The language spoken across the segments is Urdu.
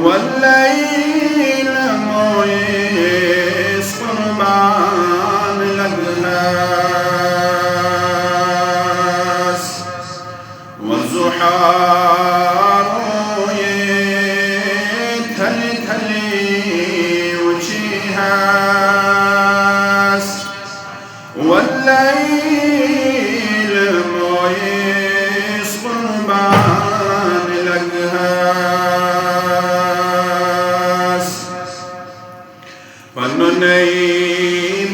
والليل مويس قربان الأقهاس والزحار يتهلي وجهاس والليل مويس قربان الأقهاس فنني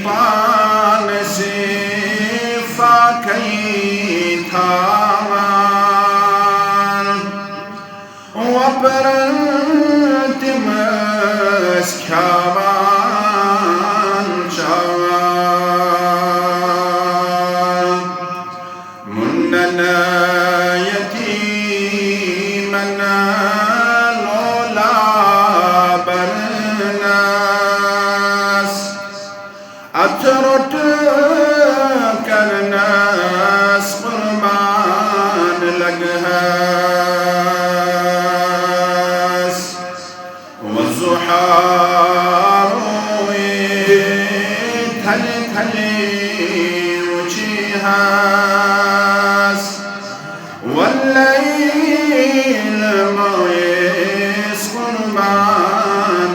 بانسي فاكي تامان وبرنت مسكابان شوان مننا يتيمنا لولا برناس أترت كالناس قربان الأقهاس والزحار يتهلي وجهاس والليل مويس قربان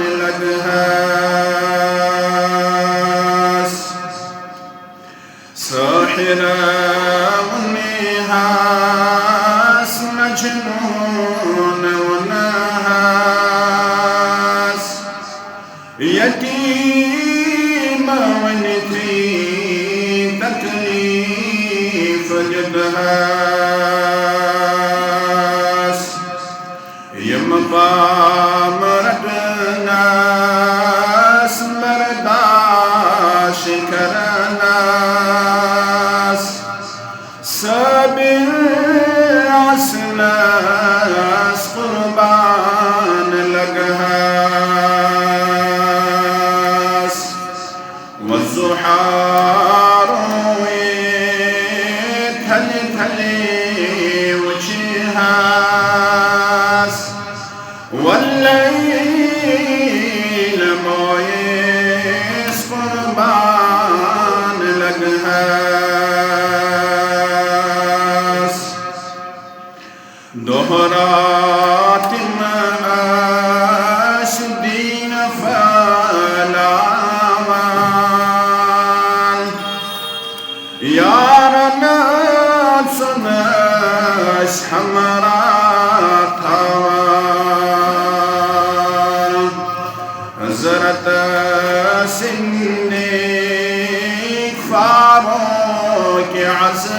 الأقهاس ساحرة والنهاس مجنون والنهاس يتيم ونتي تكليف جبهاس يمقام ردناس مرداش كرناس سابع سناس قربان الأقهاس والزحار يتهلي وجهاس والليل مويس قربان الأقهاس دهرات معاش دين فالامان يارنا صناش حمرات هوان زرت سنك فاروك عسى